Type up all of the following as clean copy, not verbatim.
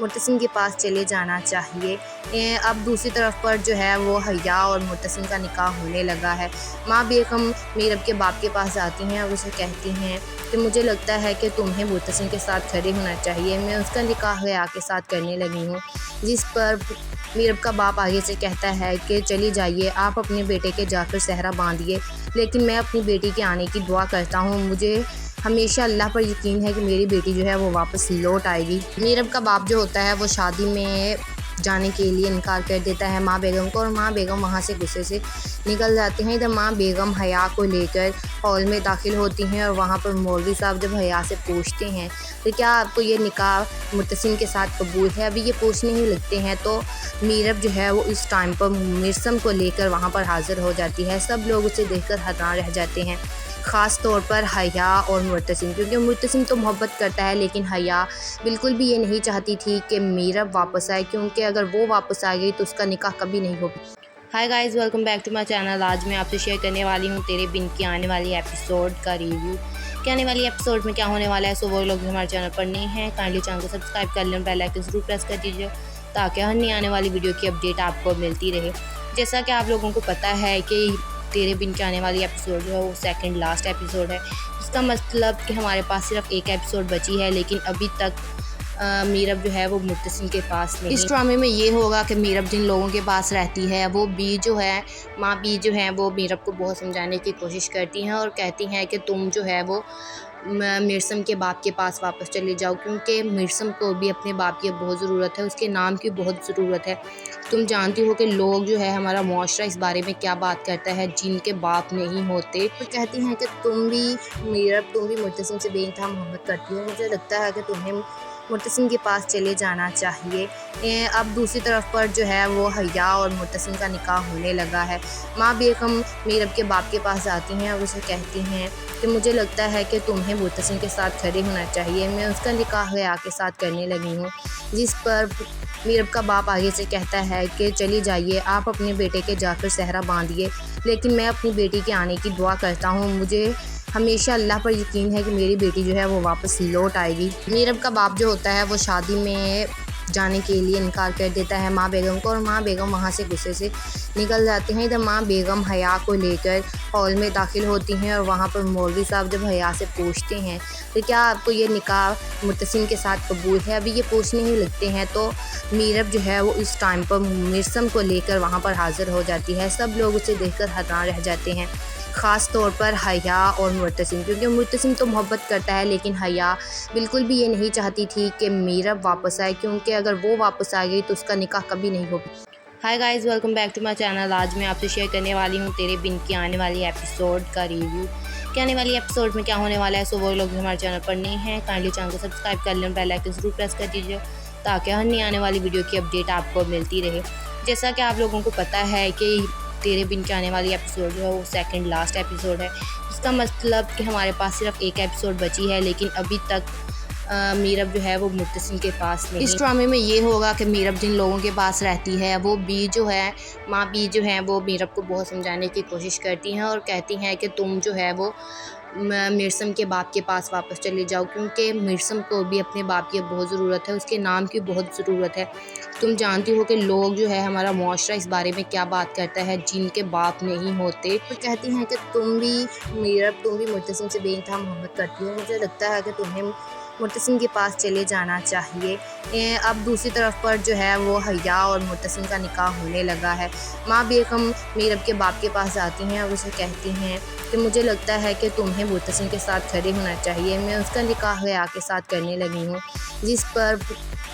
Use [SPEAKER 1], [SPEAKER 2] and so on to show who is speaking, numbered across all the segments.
[SPEAKER 1] مرتسم کے پاس چلے جانا چاہیے۔ اب دوسری طرف پر جو ہے وہ حیا اور مرتسم کا نکاح ہونے لگا ہے۔ ماں بیگم میرب کے باپ کے پاس آتی ہیں اور اسے کہتی ہیں کہ مجھے لگتا ہے کہ تمہیں مرتسم کے ساتھ کھڑے ہونا چاہیے، میں اس کا نکاح حیا کے ساتھ کرنے لگی ہوں۔ جس پر میرب کا باپ آگے سے کہتا ہے کہ چلی جائیے، آپ اپنے بیٹے کے جا کر صحرا باندھیے، لیکن میں اپنی بیٹی کے آنے کی دعا کرتا ہوں، مجھے ہمیشہ اللہ پر یقین ہے کہ میری بیٹی جو ہے وہ واپس لوٹ آئے گی۔ میرب کا باپ جو ہوتا ہے وہ شادی میں جانے کے لیے انکار کر دیتا ہے ماں بیگم کو، اور ماں بیگم وہاں سے غصے سے نکل جاتے ہیں۔ ادھر ماں بیگم حیا کو لے کر ہال میں داخل ہوتی ہیں، اور وہاں پر مولوی صاحب جب حیا سے پوچھتے ہیں تو کیا آپ کو یہ نکاح مرتسم کے ساتھ قبول ہے، ابھی یہ پوچھنے ہی لگتے ہیں تو میرب جو ہے وہ اس ٹائم پر مرسم کو لے کر وہاں پر حاضر ہو جاتی ہے۔ سب لوگ اسے دیکھ کر حیران رہ جاتے ہیں، خاص طور پر حیا اور مرتسم، کیونکہ مرتسم تو محبت کرتا ہے لیکن حیا بالکل بھی یہ نہیں چاہتی تھی کہ میرب واپس آئے، کیونکہ اگر وہ واپس آ گئی تو اس کا نکاح کبھی نہیں ہوگا۔ Hi guys, welcome back to my channel. آج میں آپ سے شیئر کرنے والی ہوں تیرے بن کی آنے والی ایپیسوڈ کا ریویو کہ آنے والی ایپیسوڈ میں کیا ہونے والا ہے۔ سو وہ لوگ جو ہمارے چینل پر نہیں ہیں کائنڈلی چینل کو سبسکرائب کر لیں، بیل آئکن ضرور پریس کر دیجیے تاکہ ہر نئی آنے والی ویڈیو کی اپڈیٹ آپ کو ملتی رہے۔ جیسا کہ آپ لوگوں کو پتہ ہے کہ تیرے بن کی آنے والی ایپیسوڈ جو ہے وہ سیکنڈ لاسٹ ایپیسوڈ ہے، اس کا مطلب کہ ہمارے پاس صرف ایک ایپیسوڈ بچی ہے، لیکن ابھی تک میرب جو ہے وہ مرتسم کے پاس نہیں۔ اس ڈرامے میں یہ ہوگا کہ میرب جن لوگوں کے پاس رہتی ہے وہ بی جو ہے ماں بی جو ہے وہ میرب کو بہت سمجھانے کی کوشش کرتی ہیں اور کہتی ہیں کہ تم جو ہے وہ مرسم کے باپ کے پاس واپس چلے جاؤ، کیونکہ مرسم کو بھی اپنے باپ کی بہت ضرورت ہے، اس کے نام کی بہت ضرورت ہے۔ تم جانتی ہو کہ لوگ جو ہے ہمارا معاشرہ اس بارے میں کیا بات کرتا ہے، جن کے باپ نہیں ہوتے۔ وہ کہتی ہیں کہ تم بھی مرتسم سے بے انتہا محبت کرتی ہو، مجھے لگتا ہے کہ تمہیں مرتسم کے پاس چلے جانا چاہیے۔ اب دوسری طرف پر جو ہے وہ حیا اور مرتسم کا نکاح ہونے لگا ہے۔ ماں بیگم میرب کے باپ کے پاس آتی ہیں اور اسے کہتی ہیں کہ مجھے لگتا ہے کہ تمہیں مرتسم کے ساتھ کھڑے ہونا چاہیے، میں اس کا نکاح حیا کے ساتھ کرنے لگی ہوں۔ جس پر میرب کا باپ آگے سے کہتا ہے کہ چلی جائیے، آپ اپنے بیٹے کے جا کر صحرا باندھیے، لیکن میں اپنی بیٹی کے آنے کی دعا کرتا ہوں، مجھے ہمیشہ اللہ پر یقین ہے کہ میری بیٹی جو ہے وہ واپس لوٹ آئے گی۔ میرب کا باپ جو ہوتا ہے وہ شادی میں جانے کے لیے انکار کر دیتا ہے ماں بیگم کو، اور ماں بیگم وہاں سے غصے سے نکل جاتے ہیں۔ ادھر ماں بیگم حیا کو لے کر ہال میں داخل ہوتی ہیں، اور وہاں پر مولوی صاحب جب حیا سے پوچھتے ہیں تو کیا آپ کو یہ نکاح مرتسم کے ساتھ قبول ہے، ابھی یہ پوچھنے ہی لگتے ہیں تو میرب جو ہے وہ اس ٹائم پر مرسم کو لے کر وہاں پر حاضر ہو جاتی ہے۔ سب لوگ اسے دیکھ کر حیران رہ جاتے ہیں، خاص طور پر حیا اور مرتسم، کیونکہ مرتسم تو محبت کرتا ہے لیکن حیا بالکل بھی یہ نہیں چاہتی تھی کہ میرب واپس آئے، کیونکہ اگر وہ واپس آ گئی تو اس کا نکاح کبھی نہیں ہوگا۔ Hi guys, welcome back to my channel. آج میں آپ سے شیئر کرنے والی ہوں تیرے بن کی آنے والی ایپیسوڈ کا ریویو کہ آنے والی ایپیسوڈ میں کیا ہونے والا ہے۔ سو وہ لوگ جو ہمارے چینل پر نہیں ہیں کائنڈلی چینل کو سبسکرائب کر لیں، بیل آئکن ضرور پریس کر دیجیے تاکہ ہر نئی آنے والی ویڈیو کی اپڈیٹ آپ کو ملتی رہے۔ جیسا کہ آپ لوگوں کو پتہ ہے کہ تیرے بن کی آنے والی ایپیسوڈ جو ہے وہ سیکنڈ لاسٹ ایپیسوڈ ہے، اس کا مطلب کہ ہمارے پاس صرف ایک ایپیسوڈ بچی ہے، لیکن ابھی تک میرب جو ہے وہ مرتسم کے پاس نہیں۔ اس ڈرامے میں یہ ہوگا کہ میرب جن لوگوں کے پاس رہتی ہے وہ بی جو ہے ماں بی جو ہے وہ میرب کو بہت سمجھانے کی کوشش کرتی ہیں اور کہتی ہیں کہ تم جو ہے وہ مرسم کے باپ کے پاس واپس چلے جاؤ، کیونکہ مرسم کو بھی اپنے باپ کی بہت ضرورت ہے، اس کے نام کی بہت ضرورت ہے۔ تم جانتی ہو کہ لوگ جو ہے ہمارا معاشرہ اس بارے میں کیا بات کرتا ہے، جن کے باپ نہیں ہوتے۔ وہ کہتی ہیں کہ تم بھی مرتسم سے بے انتہا محبت کرتی ہو، مجھے لگتا ہے کہ تمہیں مرتسم کے پاس چلے جانا چاہیے۔ اب دوسری طرف پر جو ہے وہ حیا اور مرتسم کا نکاح ہونے لگا ہے۔ ماں بیگم میرب کے باپ کے پاس آتی ہیں اور اسے کہتی ہیں کہ مجھے لگتا ہے کہ تمہیں مرتسم کے ساتھ کھڑے ہونا چاہیے، میں اس کا نکاح حیا کے ساتھ کرنے لگی ہوں۔ جس پر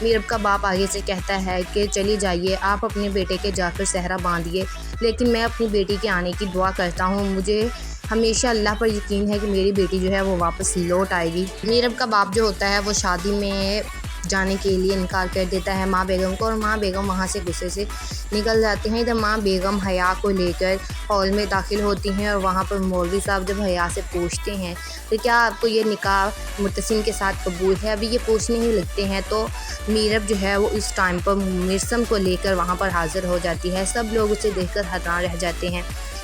[SPEAKER 1] میرب کا باپ آگے سے کہتا ہے کہ چلی جائیے، آپ اپنے بیٹے کے جا کر صحرا باندھیے، لیکن میں اپنی بیٹی کے آنے کی دعا کرتا ہوں، مجھے ہمیشہ اللہ پر یقین ہے کہ میری بیٹی جو ہے وہ واپس لوٹ آئے گی۔ میرب کا باپ جو ہوتا ہے وہ شادی میں جانے کے لیے انکار کر دیتا ہے ماں بیگم کو، اور ماں بیگم وہاں سے غصے سے نکل جاتے ہیں۔ ادھر ماں بیگم حیا کو لے کر ہال میں داخل ہوتی ہیں، اور وہاں پر مولوی صاحب جب حیا سے پوچھتے ہیں تو کیا آپ کو یہ نکاح مرتسم کے ساتھ قبول ہے، ابھی یہ پوچھنے ہی لگتے ہیں تو میرب جو ہے وہ اس ٹائم پر مرسم کو لے کر وہاں پر حاضر ہو جاتی ہے۔ سب لوگ اسے دیکھ کر حیران رہ جاتے ہیں،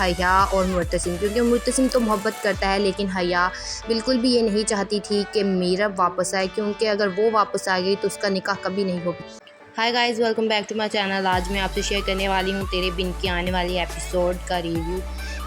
[SPEAKER 1] حیا اور معتصم، کیونکہ معتصم تو محبت کرتا ہے لیکن حیا بالکل بھی یہ نہیں چاہتی تھی کہ میرب واپس آئے، کیونکہ اگر وہ واپس آ گئی تو اس کا نکاح کبھی نہیں ہوگا۔ Hi guys, welcome back to my channel. آج میں آپ سے شیئر کرنے والی ہوں تیرے بن کی آنے والی ایپیسوڈ کا ریویو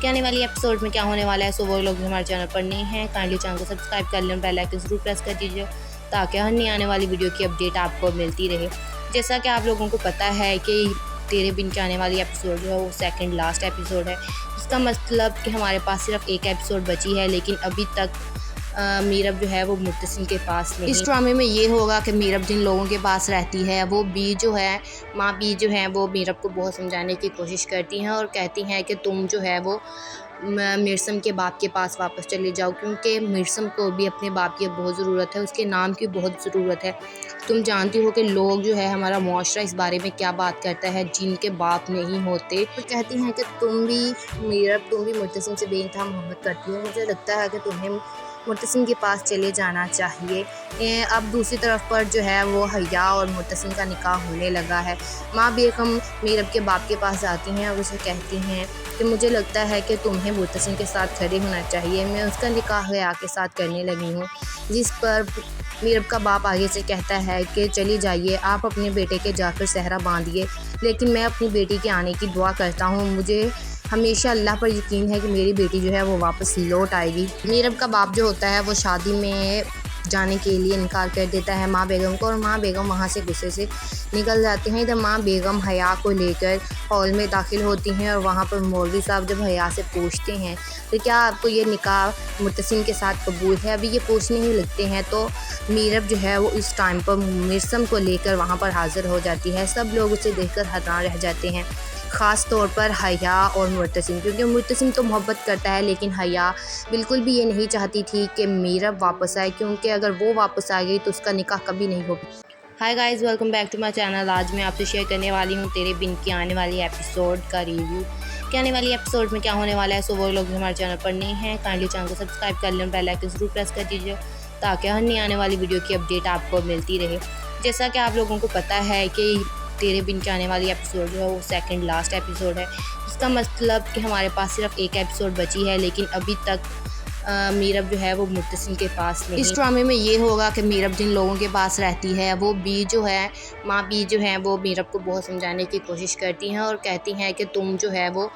[SPEAKER 1] کہ آنے والی ایپیسوڈ میں کیا ہونے والا ہے۔ سو وہ لوگ جو ہمارے چینل پر نئے ہیں کائنڈلی چینل کو سبسکرائب کر لیں، بیل آئکن ضرور پریس کر دیجیے تاکہ ہر نئی آنے والی ویڈیو کی اپڈیٹ آپ کو ملتی رہے۔ جیسا کہ آپ لوگوں کو پتہ ہے کہ تیرے بن کی آنے والی ایپیسوڈ جو ہے وہ سیکنڈ لاسٹ ایپیسوڈ ہے، اس کا مطلب کہ ہمارے پاس صرف ایک ایپیسوڈ بچی ہے، لیکن ابھی تک میرب جو ہے وہ معتصم کے پاس نہیں۔ اس ڈرامے میں یہ ہوگا کہ میرب جن لوگوں کے پاس رہتی ہے وہ بی جو ہے ماں بی جو ہے وہ میرب کو بہت سمجھانے کی کوشش کرتی ہیں اور کہتی ہیں کہ تم جو ہے وہ مرسم کے باپ کے پاس واپس چلے جاؤ، کیونکہ مرسم کو بھی اپنے باپ کی بہت ضرورت ہے، اس کے نام کی بہت ضرورت ہے۔ تم جانتی ہو کہ لوگ جو ہے ہمارا معاشرہ اس بارے میں کیا بات کرتا ہے جن کے باپ نہیں ہوتے۔ وہ کہتی ہیں کہ تم بھی معتصم سے بے انتہا محبت کرتی ہو، مجھے لگتا ہے کہ تمہیں معتصم کے پاس چلے جانا چاہیے۔ اب دوسری طرف پر جو ہے وہ حیا اور معتصم کا نکاح ہونے لگا ہے۔ ماں بیگم میرب کے باپ کے پاس جاتی ہیں اور اسے کہتی ہیں کہ مجھے لگتا ہے کہ تمہیں معتصم کے ساتھ کھڑے ہونا چاہیے، میں اس کا نکاح حیا کے ساتھ کرنے لگی ہوں۔ جس پر میرب کا باپ آگے سے کہتا ہے کہ چلی جائیے، آپ اپنے بیٹے کے جا کر صحرا باندھیے، لیکن میں اپنی بیٹی کے آنے کی دعا کرتا ہوں، مجھے ہمیشہ اللہ پر یقین ہے کہ میری بیٹی جو ہے وہ واپس لوٹ آئے گی۔ میرب کا باپ جو ہوتا ہے وہ شادی میں جانے کے لیے انکار کر دیتا ہے ماں بیگم کو، اور ماں بیگم وہاں سے غصے سے نکل جاتی ہیں۔ ادھر ماں بیگم حیا کو لے کر ہال میں داخل ہوتی ہیں اور وہاں پر مولوی صاحب جب حیا سے پوچھتے ہیں تو کیا آپ کو یہ نکاح معتصم کے ساتھ قبول ہے، ابھی یہ پوچھنے ہی لگتے ہیں تو میرب جو ہے وہ اس ٹائم پر مرسم کو لے کر وہاں پر حاضر ہو جاتی ہے۔ سب لوگ اسے دیکھ کر حیران رہ جاتے ہیں، خاص طور پر حیا اور معتصم، کیونکہ معتصم تو محبت کرتا ہے لیکن حیا بالکل بھی یہ نہیں چاہتی تھی کہ میرب واپس آئے، کیونکہ اگر وہ واپس آ گئی تو اس کا نکاح کبھی نہیں ہوگا۔ Hi guys, welcome back to my channel. آج میں آپ سے شیئر کرنے والی ہوں تیرے بن کی آنے والی ایپیسوڈ کا ریویو کہ آنے والی ایپیسوڈ میں کیا ہونے والا ہے۔ سو وہ لوگ جو ہمارے چینل پر نئے ہیں کائنڈلی چینل کو سبسکرائب کر لیں، بیل آئکن ضرور پریس کر دیجیے تاکہ ہر نئی آنے والی ویڈیو کی اپڈیٹ آپ کو ملتی رہے۔ جیسا کہ آپ لوگوں کو پتہ ہے کہ تیرے بن کی آنے والی ایپیسوڈ جو ہے وہ سیکنڈ لاسٹ ایپیسوڈ ہے، اس کا مطلب کہ ہمارے پاس صرف ایک ایپیسوڈ بچی ہے، لیکن ابھی تک میرب جو ہے وہ معتصم کے پاس نہیں۔ اس ڈرامے میں یہ ہوگا کہ میرب جن لوگوں کے پاس رہتی ہے وہ بی جو ہے ماں بی جو ہے وہ میرب کو بہت سمجھانے کی کوشش کرتی ہیں اور کہتی ہیں کہ تم جو ہے وہ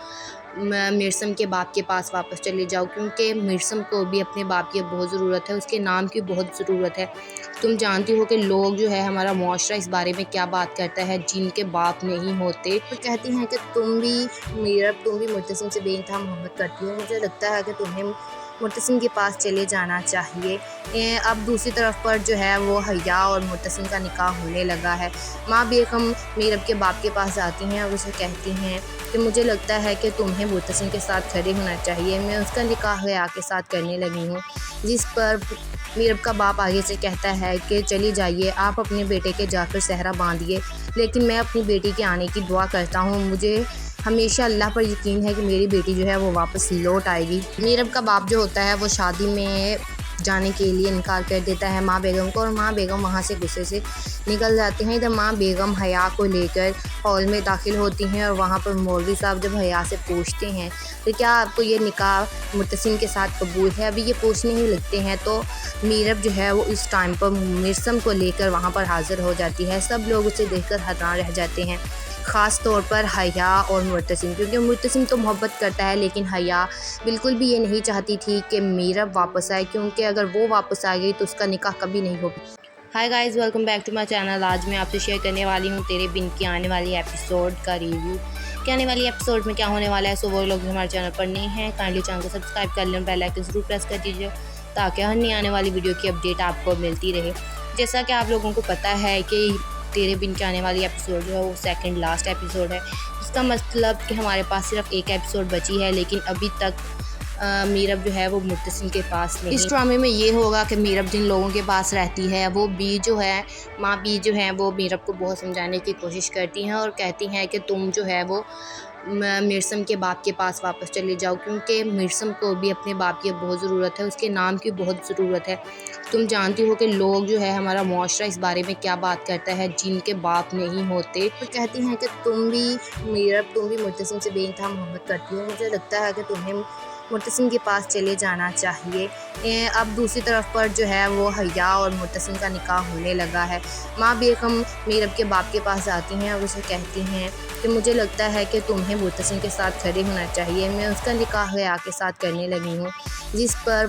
[SPEAKER 1] مرسم کے باپ کے پاس واپس چلے جاؤ، کیونکہ مرسم کو بھی اپنے باپ کی بہت ضرورت ہے، اس کے نام کی بہت ضرورت ہے۔ تم جانتی ہو کہ لوگ جو ہے ہمارا معاشرہ اس بارے میں کیا بات کرتا ہے جن کے باپ نہیں ہوتے۔ وہ کہتی ہیں کہ تم بھی معتصم سے بے انتہا محبت کرتی ہو، مجھے لگتا ہے کہ تمہیں معتصم کے پاس چلے جانا چاہیے۔ اب دوسری طرف پر جو ہے وہ حیا اور معتصم کا نکاح ہونے لگا ہے۔ ماں بیگم میرب کے باپ کے پاس جاتی ہیں اور اسے کہتی ہیں کہ مجھے لگتا ہے کہ تمہیں معتصم کے ساتھ کھڑے ہونا چاہیے، میں اس کا نکاح حیا کے ساتھ کرنے لگی ہوں۔ جس پر میرب کا باپ آگے سے کہتا ہے کہ چلی جائیے، آپ اپنے بیٹے کے جا کر صحرا باندھیے، لیکن میں اپنی بیٹی کے آنے کی دعا کرتا ہوں، مجھے ہمیشہ اللہ پر یقین ہے کہ میری بیٹی جو ہے وہ واپس لوٹ آئے گی۔ میرب کا باپ جو ہوتا ہے وہ شادی میں جانے کے لیے انکار کر دیتا ہے ماں بیگم کو، اور ماں بیگم وہاں سے غصے سے نکل جاتی ہیں۔ ادھر ماں بیگم حیا کو لے کر ہال میں داخل ہوتی ہیں اور وہاں پر مولوی صاحب جب حیا سے پوچھتے ہیں تو کیا آپ کو یہ نکاح معتصم کے ساتھ قبول ہے، ابھی یہ پوچھنے ہی لگتے ہیں تو میرب جو ہے وہ اس ٹائم پر مرسم کو لے کر وہاں پر حاضر ہو جاتی ہے۔ سب لوگ اسے دیکھ کر حیران رہ جاتے ہیں، خاص طور پر حیا اور معتصم، کیونکہ معتصم تو محبت کرتا ہے لیکن حیا بالکل بھی یہ نہیں چاہتی تھی کہ میرب واپس آئے، کیونکہ اگر وہ واپس آ گئی تو اس کا نکاح کبھی نہیں ہوگا۔ Hi guys, welcome back to my channel. آج میں آپ سے شیئر کرنے والی ہوں تیرے بن کی آنے والی ایپیسوڈ کا ریویو کہ آنے والی ایپیسوڈ میں کیا ہونے والا ہے۔ سو وہ لوگ جو ہمارے چینل پر نئے ہیں کائنڈلی چینل کو سبسکرائب کر لیں، بیل آئکن ضرور پریس کر دیجیے تاکہ ہر نئی آنے والی ویڈیو کی اپڈیٹ آپ کو ملتی رہے۔ جیسا کہ آپ لوگوں کو پتہ ہے کہ تیرے بن کی آنے والی ایپیسوڈ جو ہے وہ سیکنڈ لاسٹ ایپیسوڈ ہے، اس کا مطلب کہ ہمارے پاس صرف ایک ایپیسوڈ بچی ہے، لیکن ابھی تک میرب جو ہے وہ معتصم کے پاس نہیں۔ اس ڈرامے میں یہ ہوگا کہ میرب جن لوگوں کے پاس رہتی ہے وہ بی جو ہے ماں بی جو ہے وہ میرب کو بہت سمجھانے کی کوشش کرتی ہیں اور کہتی ہیں کہ تم جو ہے وہ مرسم کے باپ کے پاس واپس چلے جاؤ، کیونکہ مرسم کو بھی اپنے باپ کی بہت ضرورت ہے، اس کے نام کی بہت ضرورت ہے۔ تم جانتی ہو کہ لوگ جو ہے ہمارا معاشرہ اس بارے میں کیا بات کرتا ہے جن کے باپ نہیں ہوتے۔ وہ کہتی ہیں کہ تم بھی مرتسم سے بے انتہا محبت کرتی ہو، مجھے لگتا ہے کہ تمہیں مرتسم کے پاس چلے جانا چاہیے۔ اب دوسری طرف پر جو ہے وہ حیا اور مرتسم کا نکاح ہونے لگا ہے۔ ماں بیگم میرب کے باپ کے پاس آتی ہیں اور اسے کہتی ہیں کہ مجھے لگتا ہے کہ تمہیں مرتسم کے ساتھ کھڑے ہونا چاہیے، میں اس کا نکاح حیا کے ساتھ کرنے لگی ہوں۔ جس پر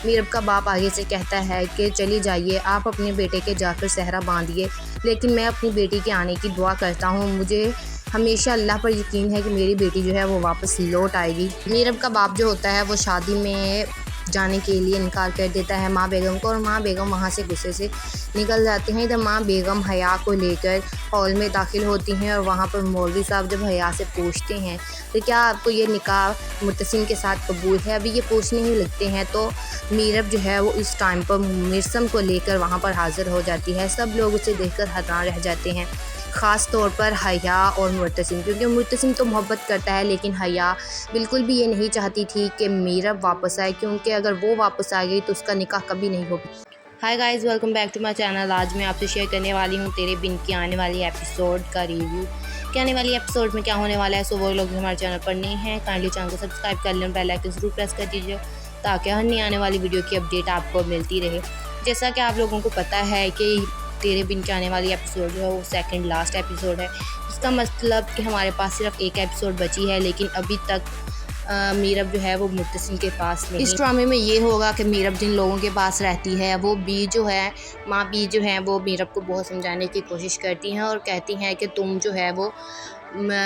[SPEAKER 1] میرب کا باپ آگے سے کہتا ہے کہ چلی جائیے، آپ اپنے بیٹے کے جا کر صحرا باندھیے، لیکن میں اپنی بیٹی کے آنے کی دعا کرتا ہوں، مجھے ہمیشہ اللہ پر یقین ہے کہ میری بیٹی جو ہے وہ واپس لوٹ آئے گی۔ میرب کا باپ جو ہوتا ہے وہ شادی میں جانے کے لیے انکار کر دیتا ہے ماں بیگم کو، اور ماں بیگم وہاں سے غصے سے نکل جاتی ہیں۔ ادھر ماں بیگم حیا کو لے کر ہال میں داخل ہوتی ہیں، اور وہاں پر مولوی صاحب جب حیا سے پوچھتے ہیں تو کیا آپ کو یہ نکاح مرتسم کے ساتھ قبول ہے، ابھی یہ پوچھنے ہی لگتے ہیں تو میرب جو ہے وہ اس ٹائم پر مرسم کو لے کر وہاں پر حاضر ہو جاتی ہے۔ سب لوگ اسے دیکھ کر حیران رہ جاتے ہیں، خاص طور پر حیا اور مرتسم، کیونکہ مرتسم تو محبت کرتا ہے لیکن حیا بالکل بھی یہ نہیں چاہتی تھی کہ میرب واپس آئے، کیونکہ اگر وہ واپس آ گئی تو اس کا نکاح کبھی نہیں ہوگا۔ Hi guys, welcome back to my channel. آج میں آپ سے شیئر کرنے والی ہوں تیرے بن کی آنے والی ایپیسوڈ کا ریویو کہ آنے والی ایپیسوڈ میں کیا ہونے والا ہے۔ سو وہ لوگ جو ہمارے چینل پر نئے ہیں کائنڈلی چینل کو سبسکرائب کر لیں، بیل آئکن ضرور پریس کر دیجیے تاکہ ہر نئی آنے والی ویڈیو کی اپڈیٹ آپ کو ملتی رہے۔ جیسا کہ آپ لوگوں کو پتہ ہے کہ تیرے بن کے آنے والی ایپیسوڈ جو ہے وہ سیکنڈ لاسٹ ایپیسوڈ ہے، اس کا مطلب کہ ہمارے پاس صرف ایک ایپیسوڈ بچی ہے، لیکن ابھی تک میرب جو ہے وہ مرتسم کے پاس نہیں۔ اس ڈرامے میں یہ ہوگا کہ میرب جن لوگوں کے پاس رہتی ہے وہ بی جو ہے ماں بی جو ہے وہ میرب کو بہت سمجھانے کی کوشش کرتی ہیں اور کہتی ہیں کہ تم جو ہے وہ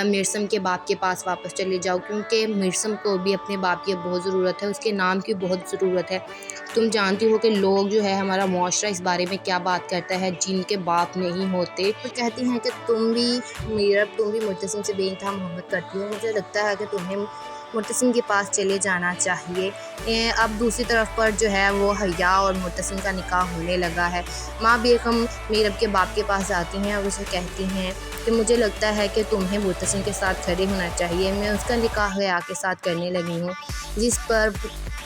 [SPEAKER 1] مرسم کے باپ کے پاس واپس چلے جاؤ، کیونکہ مرسم کو بھی اپنے باپ کی بہت ضرورت ہے، اس کے نام کی بہت ضرورت ہے۔ تم جانتی ہو کہ لوگ جو ہے ہمارا معاشرہ اس بارے میں کیا بات کرتا ہے جن کے باپ نہیں ہوتے۔ وہ کہتی ہیں کہ تم بھی مرتسم سے بے انتہا محبت کرتی ہو، مجھے لگتا ہے کہ تمہیں مرتسم کے پاس چلے جانا چاہیے۔ اب دوسری طرف پر جو ہے وہ حیا اور مرتسم کا نکاح ہونے لگا ہے۔ ماں بیگم میرب کے باپ کے پاس آتی ہیں اور اسے کہتی ہیں کہ مجھے لگتا ہے کہ تمہیں مرتسم کے ساتھ کھڑے ہونا چاہیے، میں اس کا نکاح حیا کے ساتھ کرنے لگی ہوں۔ جس پر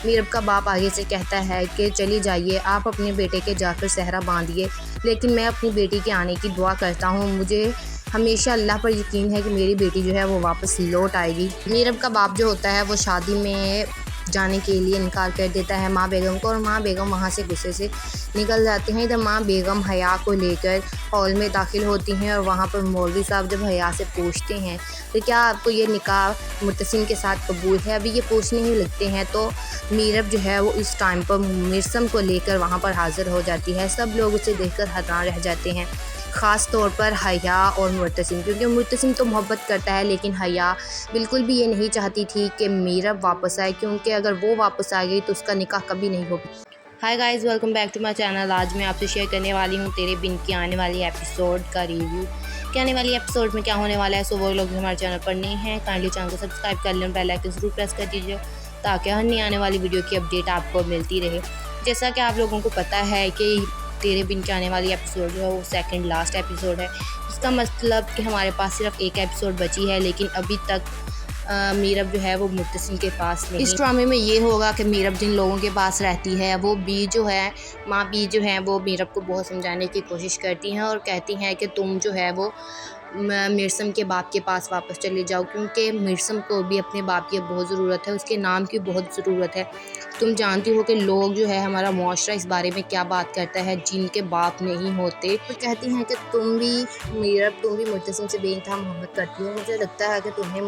[SPEAKER 1] میرب کا باپ آگے سے کہتا ہے کہ چلی جائیے، آپ اپنے بیٹے کے جا کر صحرا باندھیے، لیکن میں اپنی بیٹی کے آنے کی دعا کرتا ہوں، مجھے ہمیشہ اللہ پر یقین ہے کہ میری بیٹی جو ہے وہ واپس لوٹ آئے گی۔ میرب کا باپ جو ہوتا ہے وہ شادی میں جانے کے لیے انکار کر دیتا ہے ماں بیگم کو، اور ماں بیگم وہاں سے غصے سے نکل جاتی ہیں۔ ادھر ماں بیگم حیا کو لے کر ہال میں داخل ہوتی ہیں، اور وہاں پر مولوی صاحب جب حیا سے پوچھتے ہیں تو کیا آپ کو یہ نکاح مرتسم کے ساتھ قبول ہے، ابھی یہ پوچھنے ہی لگتے ہیں تو میرب جو ہے وہ اس ٹائم پر مرسم کو لے کر وہاں پر حاضر ہو جاتی ہے۔ سب لوگ اسے دیکھ کر حیران رہ جاتے ہیں، خاص طور پر حیا اور مرتسم، کیونکہ مرتسم تو محبت کرتا ہے لیکن حیا بالکل بھی یہ نہیں چاہتی تھی کہ میرب واپس آئے، کیونکہ اگر وہ واپس آ گئی تو اس کا نکاح کبھی نہیں ہوگا۔ Hi guys, welcome back to my channel. آج میں آپ سے شیئر کرنے والی ہوں تیرے بن کی آنے والی ایپیسوڈ کا ریویو کہ آنے والی ایپیسوڈ میں کیا ہونے والا ہے۔ سو وہ لوگ جو ہمارے چینل پر نئے ہیں کائنڈلی چینل کو سبسکرائب کر لیں، بیل آئکن ضرور پریس کر دیجیے تاکہ ہر نئی آنے والی ویڈیو کی اپڈیٹ آپ کو ملتی رہے۔ جیسا کہ آپ لوگوں کو پتہ ہے کہ تیرے بن کے آنے والی ایپیسوڈ جو ہے وہ سیکنڈ لاسٹ ایپیسوڈ ہے، اس کا مطلب کہ ہمارے پاس صرف ایک ایپیسوڈ بچی ہے، لیکن ابھی تک میرب جو ہے وہ مرتسم کے پاس نہیں۔ اس ڈرامے میں یہ ہوگا کہ میرب جن لوگوں کے پاس رہتی ہے وہ بی جو ہے ماں بی جو ہے وہ میرب کو بہت سمجھانے کی کوشش کرتی ہیں اور کہتی ہیں کہ تم جو ہے وہ مرسم کے باپ کے پاس واپس چلے جاؤ، کیونکہ مرسم کو بھی اپنے باپ کی بہت ضرورت ہے، اس کے نام کی بہت ضرورت ہے۔ تم جانتی ہو کہ لوگ جو ہے ہمارا معاشرہ اس بارے میں کیا بات کرتا ہے جن کے باپ نہیں ہوتے۔ وہ کہتی ہیں کہ تم بھی مرتسم سے بے انتہا محبت کرتی ہو، مجھے لگتا ہے کہ تمہیں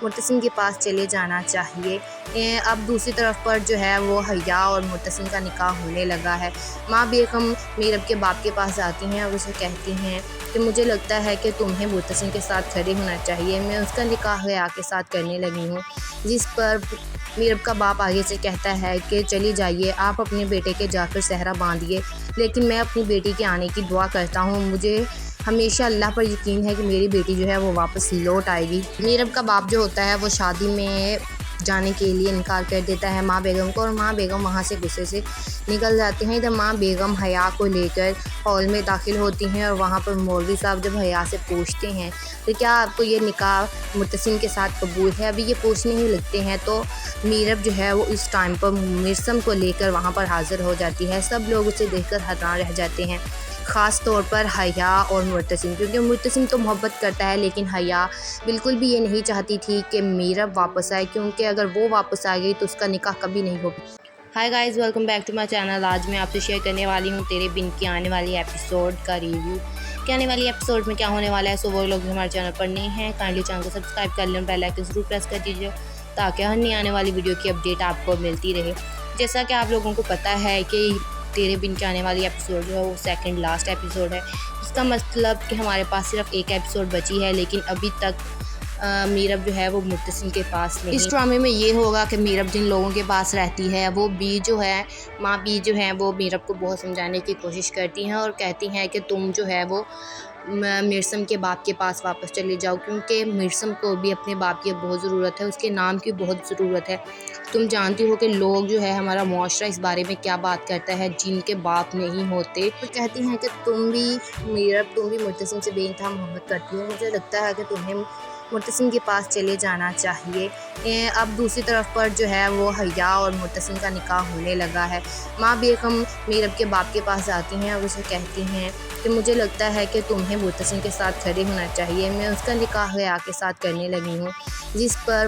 [SPEAKER 1] مرتسم کے پاس چلے جانا چاہیے۔ اب دوسری طرف پر جو ہے وہ حیا اور مرتسم کا نکاح ہونے لگا ہے۔ ماں بیگم میرب کے باپ کے پاس آتی ہیں اور اسے کہتی ہیں کہ مجھے لگتا ہے کہ تمہیں مرتسم کے ساتھ کھڑے ہونا چاہیے، میں اس کا نکاح حیا کے ساتھ کرنے لگی ہوں۔ جس پر میرب کا باپ آگے سے کہتا ہے کہ چلی جائیے، آپ اپنے بیٹے کے جا کر صحرا باندھیے، لیکن میں اپنی بیٹی کے آنے کی دعا کرتا ہوں، مجھے ہمیشہ اللہ پر یقین ہے کہ میری بیٹی جو ہے وہ واپس لوٹ آئے گی۔ میرب کا باپ جو ہوتا ہے وہ شادی میں جانے کے لیے انکار کر دیتا ہے ماں بیگم کو، اور ماں بیگم وہاں سے غصے سے نکل جاتی ہیں۔ ادھر ماں بیگم حیا کو لے کر ہال میں داخل ہوتی ہیں، اور وہاں پر مولوی صاحب جب حیا سے پوچھتے ہیں تو کیا آپ کو یہ نکاح مرتسم کے ساتھ قبول ہے، ابھی یہ پوچھنے ہی لگتے ہیں تو میرب جو ہے وہ اس ٹائم پر مرسم کو لے کر وہاں پر حاضر ہو جاتی ہے۔ سب لوگ اسے دیکھ کر حیران رہ جاتے ہیں، خاص طور پر حیا اور مرتسم، کیونکہ مرتسم تو محبت کرتا ہے لیکن حیا بالکل بھی یہ نہیں چاہتی تھی کہ میرب واپس آئے، کیونکہ اگر وہ واپس آ گئی تو اس کا نکاح کبھی نہیں ہوگا۔ Hi guys, welcome back to my channel. آج میں آپ سے شیئر کرنے والی ہوں تیرے بن کی آنے والی ایپیسوڈ کا ریویو کہ آنے والی ایپیسوڈ میں کیا ہونے والا ہے۔ سو وہ لوگ جو ہمارے چینل پر نہیں ہیں کائنڈلی چینل کو سبسکرائب کر لیں، بیل آئکن ضرور پریس کر دیجیے تاکہ ہر نئی آنے والی ویڈیو کی اپڈیٹ آپ کو ملتی رہے۔ جیسا کہ آپ لوگوں کو پتہ ہے کہ تیرے بن کی آنے والی ایپیسوڈ جو ہے وہ سیکنڈ لاسٹ ایپیسوڈ ہے، اس کا مطلب کہ ہمارے پاس صرف ایک ایپیسوڈ بچی ہے، لیکن ابھی تک میرب جو ہے وہ مرتسم کے پاس نہیں۔ اس ڈرامے میں یہ ہوگا کہ میرب جن لوگوں کے پاس رہتی ہے وہ بی جو ہے ماں بی جو ہیں وہ میرب کو بہت سمجھانے کی کوشش کرتی ہیں اور کہتی ہیں کہ تم جو ہے وہ مرسم کے باپ کے پاس واپس چلے جاؤ، کیونکہ مرسم کو بھی اپنے باپ کی بہت ضرورت ہے، اس کے نام کی بہت ضرورت ہے۔ تم جانتی ہو کہ لوگ جو ہے ہمارا معاشرہ اس بارے میں کیا بات کرتا ہے، جن کے باپ نہیں ہوتے۔ وہ کہتی ہیں کہ تم بھی مرتسم سے بے انتہا محبت کرتی ہو، مجھے لگتا ہے کہ تمہیں مرتسم کے پاس چلے جانا چاہیے۔ اب دوسری طرف پر جو ہے وہ حیا اور مرتسم کا نکاح ہونے لگا ہے۔ ماں بیگم میرب کے باپ کے پاس جاتی ہیں اور اسے کہتی ہیں کہ مجھے لگتا ہے کہ تمہیں مرتسم کے ساتھ کھڑے ہونا چاہیے، میں اس کا نکاح حیا کے ساتھ کرنے لگی ہوں۔ جس پر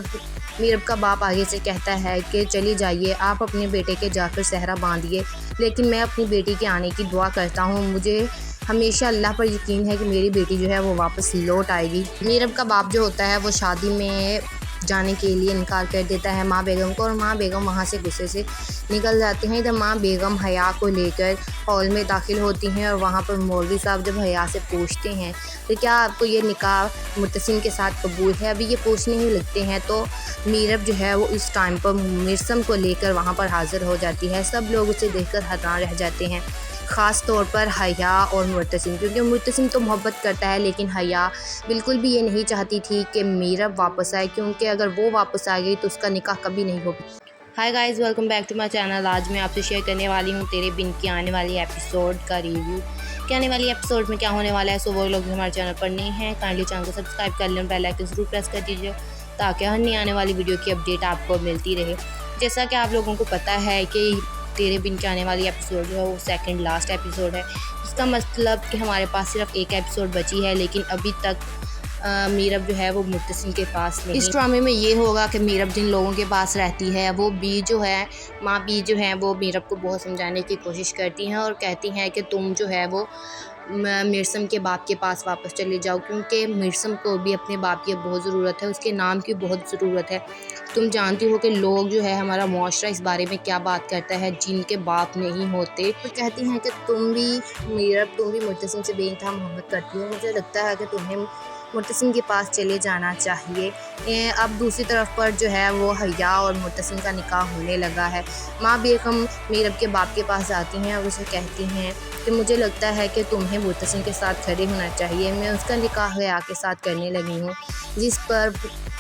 [SPEAKER 1] میرب کا باپ آگے سے کہتا ہے کہ چلی جائیے، آپ اپنے بیٹے کے جا کر صحرا باندھیے، لیکن میں اپنی بیٹی کے آنے کی دعا کرتا ہوں، مجھے ہمیشہ اللہ پر یقین ہے کہ میری بیٹی جو ہے وہ واپس لوٹ آئے گی۔ میرب کا باپ جو ہوتا ہے وہ شادی میں جانے کے لیے انکار کر دیتا ہے ماں بیگم کو، اور ماں بیگم وہاں سے غصے سے نکل جاتی ہیں۔ ادھر ماں بیگم حیا کو لے کر ہال میں داخل ہوتی ہیں، اور وہاں پر مولوی صاحب جب حیا سے پوچھتے ہیں تو کیا آپ کو یہ نکاح مرتسم کے ساتھ قبول ہے، ابھی یہ پوچھنے ہی لگتے ہیں تو میرب جو ہے وہ اس ٹائم پر مرسم کو لے کر وہاں پر حاضر ہو جاتی ہے۔ سب لوگ اسے دیکھ کر حیران رہ جاتے ہیں، خاص طور پر حیا اور مرتسم، کیونکہ مرتسم تو محبت کرتا ہے لیکن حیا بالکل بھی یہ نہیں چاہتی تھی کہ میرب واپس آئے، کیونکہ اگر وہ واپس آ گئی تو اس کا نکاح کبھی نہیں ہوگا۔ Hi guys, welcome back to my channel. آج میں آپ سے شیئر کرنے والی ہوں تیرے بن کی آنے والی ایپیسوڈ کا ریویو کہ آنے والی ایپیسوڈ میں کیا ہونے والا ہے۔ سو وہ لوگ جو ہمارے چینل پر نہیں ہیں کائنڈلی چینل کو سبسکرائب کر لیں، بیل آئکن ضرور پریس کر دیجیے تاکہ ہر نئی آنے والی ویڈیو کی اپڈیٹ آپ کو ملتی رہے۔ جیسا کہ آپ لوگوں کو پتہ ہے کہ تیرے بن کی آنے والی ایپیسوڈ جو ہے وہ سیکنڈ لاسٹ ایپیسوڈ ہے، اس کا مطلب کہ ہمارے پاس صرف ایک ایپیسوڈ بچی ہے، لیکن ابھی تک میرب جو ہے وہ مرتسم کے پاس نہیں۔ اس ڈرامے میں یہ ہوگا کہ میرب جن لوگوں کے پاس رہتی ہے وہ بی جو ہے ماں بی جو ہیں وہ میرب کو بہت سمجھانے کی کوشش کرتی ہیں اور کہتی ہیں کہ تم جو ہے وہ مرسم کے باپ کے پاس واپس چلے جاؤ، کیونکہ مرسم کو بھی اپنے باپ کی بہت ضرورت ہے، اس کے نام کی بہت ضرورت ہے۔ تم جانتی ہو کہ لوگ جو ہے ہمارا معاشرہ اس بارے میں کیا بات کرتا ہے، جن کے باپ نہیں ہوتے۔ وہ کہتی ہیں کہ تم بھی مرتسم سے بے انتہا محبت کرتی ہو، مجھے لگتا ہے کہ تمہیں مرتسم کے پاس چلے جانا چاہیے۔ اب دوسری طرف پر جو ہے وہ حیا اور مرتسم کا نکاح ہونے لگا ہے۔ ماں بیگم میرب کے باپ کے پاس جاتی ہیں اور اسے کہتی ہیں کہ مجھے لگتا ہے کہ تمہیں مرتسم کے ساتھ کھڑے ہونا چاہیے، میں اس کا نکاح حیا کے ساتھ کرنے لگی ہوں۔ جس پر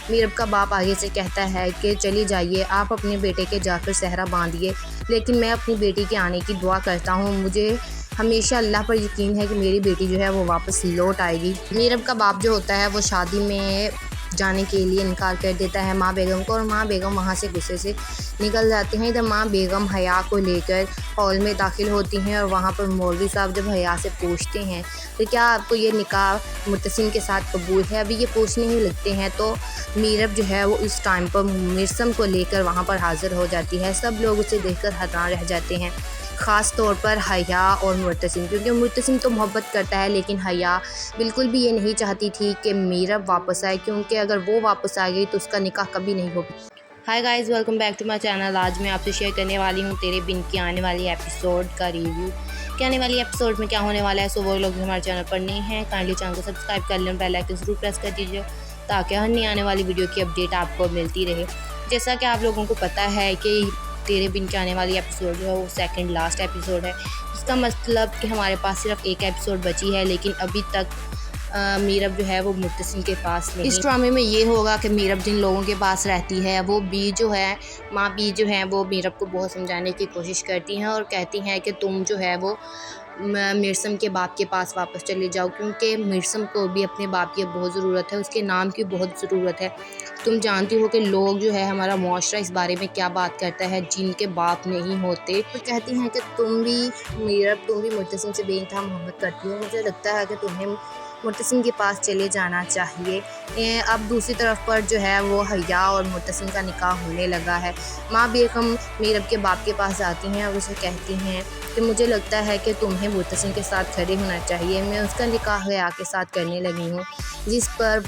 [SPEAKER 1] میرب کا باپ آگے سے کہتا ہے کہ چلی جائیے، آپ اپنے بیٹے کے جا کر صحرا باندھیے، لیکن میں اپنی بیٹی کے آنے کی دعا کرتا ہوں، مجھے ہمیشہ اللہ پر یقین ہے کہ میری بیٹی جو ہے وہ واپس لوٹ آئے گی۔ میرب کا باپ جو ہوتا ہے وہ شادی میں جانے کے لیے انکار کر دیتا ہے ماں بیگم کو، اور ماں بیگم وہاں سے غصے سے نکل جاتی ہیں۔ ادھر ماں بیگم حیا کو لے کر ہال میں داخل ہوتی ہیں، اور وہاں پر مولوی صاحب جب حیا سے پوچھتے ہیں تو کیا آپ کو یہ نکاح مرتسم کے ساتھ قبول ہے، ابھی یہ پوچھنے ہی لگتے ہیں تو میرب جو ہے وہ اس ٹائم پر مرسم کو لے کر وہاں پر حاضر ہو جاتی ہے۔ سب لوگ اسے دیکھ کر حیران رہ جاتے ہیں، خاص طور پر حیا اور مرتسم، کیونکہ مرتسم تو محبت کرتا ہے لیکن حیا بالکل بھی یہ نہیں چاہتی تھی کہ میرب واپس آئے، کیونکہ اگر وہ واپس آ گئی تو اس کا نکاح کبھی نہیں ہوگا۔ Hi guys, welcome back to my channel. آج میں آپ سے شیئر کرنے والی ہوں تیرے بن کی آنے والی ایپیسوڈ کا ریویو کہ آنے والی ایپیسوڈ میں کیا ہونے والا ہے۔ سو وہ لوگ جو ہمارے چینل پر نہیں ہیں کائنڈلی چینل کو سبسکرائب کر لیں، بیل آئکن ضرور پریس کر دیجیے تاکہ ہر نئی آنے والی ویڈیو کی اپڈیٹ آپ کو ملتی رہے۔ جیسا کہ آپ لوگوں کو پتہ ہے کہ تیرے بن کی آنے والی ایپیسوڈ جو ہے وہ سیکنڈ لاسٹ ایپیسوڈ ہے، اس کا مطلب کہ ہمارے پاس صرف ایک ایپیسوڈ بچی ہے، لیکن ابھی تک میرب جو ہے وہ مرتسم کے پاس نہیں۔ اس ڈرامے میں یہ ہوگا کہ میرب جن لوگوں کے پاس رہتی ہے وہ بی جو ہے ماں بی جو ہیں وہ میرب کو بہت سمجھانے کی کوشش کرتی ہیں اور کہتی ہیں کہ تم جو ہے وہ میرسم کے باپ کے پاس واپس چلے جاؤ، کیونکہ میرسم کو بھی اپنے باپ کی بہت ضرورت ہے، اس کے نام کی بہت ضرورت ہے۔ تم جانتی ہو کہ لوگ جو ہے ہمارا معاشرہ اس بارے میں کیا بات کرتا ہے جن کے باپ نہیں ہوتے۔ وہ کہتی ہیں کہ تم بھی مرتسم سے بے انتہا محبت کرتی ہو، مجھے لگتا ہے کہ تمہیں مرتسم کے پاس چلے جانا چاہیے۔ اب دوسری طرف پر جو ہے وہ حیا اور مرتسم کا نکاح ہونے لگا ہے۔ ماں بیگم میرب کے باپ کے پاس آتی ہیں اور اسے کہتی ہیں کہ مجھے لگتا ہے کہ تمہیں مرتسم کے ساتھ کھڑے ہونا چاہیے، میں اس کا نکاح حیا کے ساتھ کرنے لگی ہوں۔ جس پر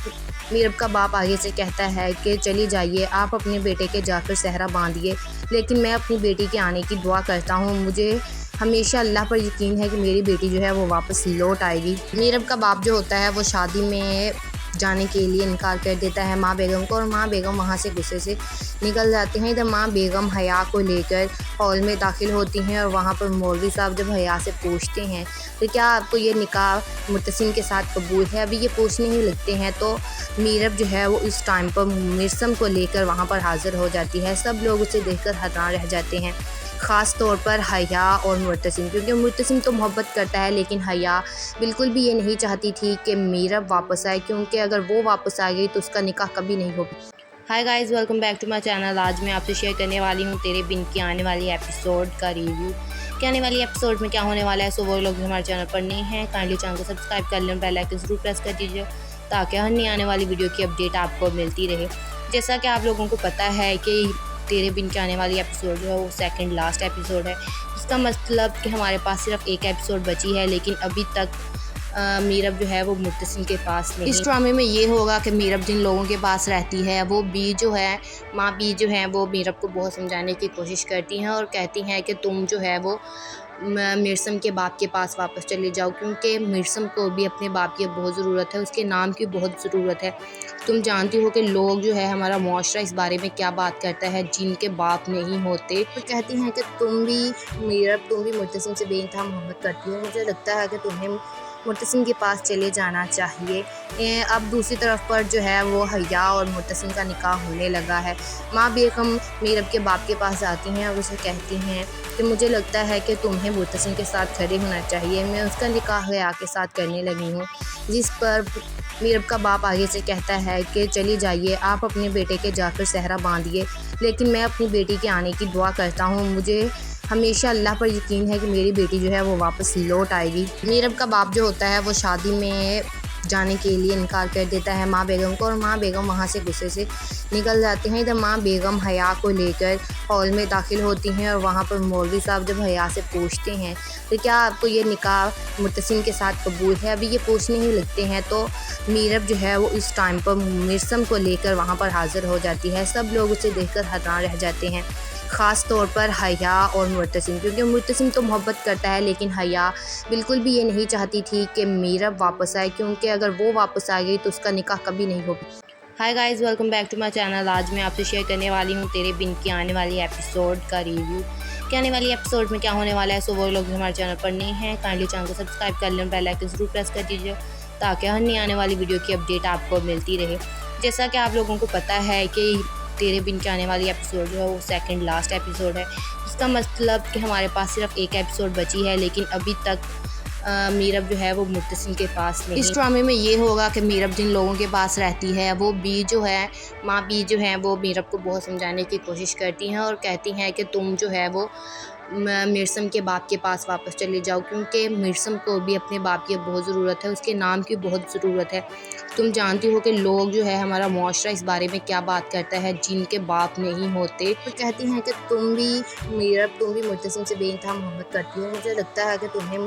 [SPEAKER 1] میرب کا باپ آگے سے کہتا ہے کہ چلی جائیے، آپ اپنے بیٹے کے جا کر صحرا باندھیے، لیکن میں اپنی بیٹی کے آنے کی دعا کرتا ہوں، مجھے ہمیشہ اللہ پر یقین ہے کہ میری بیٹی جو ہے وہ واپس لوٹ آئے گی۔ میرب کا باپ جو ہوتا ہے وہ شادی میں جانے کے لیے انکار کر دیتا ہے ماں بیگم کو، اور ماں بیگم وہاں سے غصے سے نکل جاتے ہیں۔ ادھر ماں بیگم حیا کو لے کر ہال میں داخل ہوتی ہیں اور وہاں پر مولوی صاحب جب حیا سے پوچھتے ہیں تو کیا آپ کو یہ نکاح مرتسم کے ساتھ قبول ہے، ابھی یہ پوچھنے ہی لگتے ہیں تو میرب جو ہے وہ اس ٹائم پر میرسم کو لے کر وہاں پر حاضر ہو جاتی ہے۔ سب لوگ اسے دیکھ کر حیران رہ جاتے ہیں، خاص طور پر حیا اور مرتسم، کیونکہ مرتسم تو محبت کرتا ہے لیکن حیا بالکل بھی یہ نہیں چاہتی تھی کہ میرب واپس آئے، کیونکہ اگر وہ واپس آ گئی تو اس کا نکاح کبھی نہیں ہوگا۔ Hi guys, welcome back to my channel. آج میں آپ سے شیئر کرنے والی ہوں تیرے بن کی آنے والی ایپیسوڈ کا ریویو کہ آنے والی ایپیسوڈ میں کیا ہونے والا ہے۔ سو وہ لوگ جو ہمارے چینل پر نہیں ہیں کائنڈلی چینل کو سبسکرائب کر لیں، بیل آئکن ضرور پریس کر دیجیے تاکہ ہر نئی آنے والی ویڈیو کی اپڈیٹ آپ کو ملتی رہے۔ جیسا کہ آپ لوگوں کو پتہ ہے کہ تیرے بن کے آنے والی ایپیسوڈ جو ہے وہ سیکنڈ لاسٹ ایپیسوڈ ہے، اس کا مطلب کہ ہمارے پاس صرف ایک ایپیسوڈ بچی ہے، لیکن ابھی تک میرب جو ہے وہ مرتسم کے پاس نہیں۔ اس ڈرامے میں یہ ہوگا کہ میرب جن لوگوں کے پاس رہتی ہے وہ بی جو ہے ماں بی جو ہیں وہ میرب کو بہت سمجھانے کی کوشش کرتی ہیں اور کہتی ہیں کہ تم جو ہے وہ میرسم کے باپ کے پاس واپس چلے جاؤ، کیونکہ میرسم کو بھی اپنے باپ کی بہت ضرورت ہے، اس کے نام کی بہت ضرورت ہے۔ تم جانتی ہو کہ لوگ جو ہے ہمارا معاشرہ اس بارے میں کیا بات کرتا ہے جن کے باپ نہیں ہوتے۔ وہ کہتی ہیں کہ تم بھی مرتسم سے بے انتہا محبت کرتی ہو، مجھے لگتا ہے کہ تمہیں مرتسم کے پاس چلے جانا چاہیے۔ اب دوسری طرف پر جو ہے وہ حیا اور مرتسم کا نکاح ہونے لگا ہے۔ ماں بیگم میرب کے باپ کے پاس آتی ہیں اور اسے کہتی ہیں کہ مجھے لگتا ہے کہ تمہیں مرتسم کے ساتھ کھڑے ہونا چاہیے، میں اس کا نکاح حیا کے ساتھ کرنے لگی ہوں۔ جس پر میرب کا باپ آگے سے کہتا ہے کہ چلی جائیے، آپ اپنے بیٹے کے جا کر صحرا باندھیے، لیکن میں اپنی بیٹی کے آنے کی دعا کرتا ہوں، مجھے ہمیشہ اللہ پر یقین ہے کہ میری بیٹی جو ہے وہ واپس لوٹ آئے گی۔ میرب کا باپ جو ہوتا ہے وہ شادی میں جانے کے لیے انکار کر دیتا ہے ماں بیگم کو، اور ماں بیگم وہاں سے غصے سے نکل جاتے ہیں۔ ادھر ماں بیگم حیا کو لے کر ہال میں داخل ہوتی ہیں اور وہاں پر مولوی صاحب جب حیا سے پوچھتے ہیں تو کیا آپ کو یہ نکاح مرتسم کے ساتھ قبول ہے، ابھی یہ پوچھنے ہی لگتے ہیں تو میرب جو ہے وہ اس ٹائم پر میرسم کو لے کر وہاں پر حاضر ہو جاتی ہے۔ سب لوگ اسے دیکھ کر حیران رہ جاتے ہیں، خاص طور پر حیا اور مرتسم، کیونکہ مرتسم تو محبت کرتا ہے لیکن حیا بالکل بھی یہ نہیں چاہتی تھی کہ میرب واپس آئے، کیونکہ اگر وہ واپس آ گئی تو اس کا نکاح کبھی نہیں ہوگا۔ Hi guys, welcome back to my channel. آج میں آپ سے شیئر کرنے والی ہوں تیرے بن کی آنے والی ایپیسوڈ کا ریویو کہ آنے والی ایپیسوڈ میں کیا ہونے والا ہے۔ سو وہ لوگ جو ہمارے چینل پر نہیں ہیں کائنڈلی چینل کو سبسکرائب کر لیں، بیل آئکن ضرور پریس کر دیجیے تاکہ ہر نئی آنے والی ویڈیو کی اپڈیٹ آپ کو ملتی رہے۔ جیسا کہ آپ لوگوں کو پتہ ہے کہ تیرے بن کے آنے والی ایپیسوڈ جو ہے وہ سیکنڈ لاسٹ ایپیسوڈ ہے، اس کا مطلب کہ ہمارے پاس صرف ایک ایپیسوڈ بچی ہے، لیکن ابھی تک میرب جو ہے وہ مرتسم کے پاس نہیں۔ اس ڈرامے میں یہ ہوگا کہ میرب جن لوگوں کے پاس رہتی ہے وہ بی جو ہے ماں بی جو ہیں وہ میرب کو بہت سمجھانے کی کوشش کرتی ہیں اور کہتی ہیں کہ تم جو ہے وہ میرسم کے باپ کے پاس واپس چلے جاؤ، کیونکہ میرسم کو بھی اپنے باپ کی بہت ضرورت ہے، اس کے نام کی بہت ضرورت ہے۔ تم جانتی ہو کہ لوگ جو ہے ہمارا معاشرہ اس بارے میں کیا بات کرتا ہے جن کے باپ نہیں ہوتے۔ وہ کہتی ہیں کہ تم بھی مرتسم سے بے انتہا محبت کرتی ہو، مجھے لگتا ہے کہ تمہیں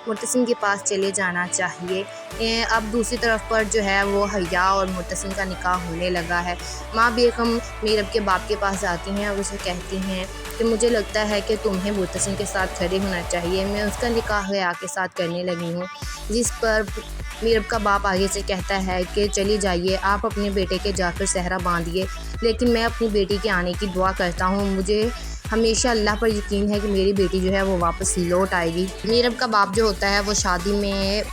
[SPEAKER 1] مرتسم کے پاس چلے جانا چاہیے۔ اب دوسری طرف پر جو ہے وہ حیا اور مرتسم کا نکاح ہونے لگا ہے۔ ماں بیگم میرب کے باپ کے پاس آتی ہیں اور اسے کہتی ہیں کہ مجھے لگتا ہے کہ تمہیں مرتسم کے ساتھ کھڑے ہونا چاہیے، میں اس کا نکاح حیا کے ساتھ کرنے لگی ہوں۔ جس پر میرب کا باپ آگے سے کہتا ہے کہ چلی جائیے، آپ اپنے بیٹے کے جا کر صحرا باندھیے، لیکن میں اپنی بیٹی کے آنے کی دعا کرتا ہوں، مجھے ہمیشہ اللہ پر یقین ہے کہ میری بیٹی جو ہے وہ واپس لوٹ آئے گی۔ میرب کا باپ جو ہوتا ہے وہ شادی میں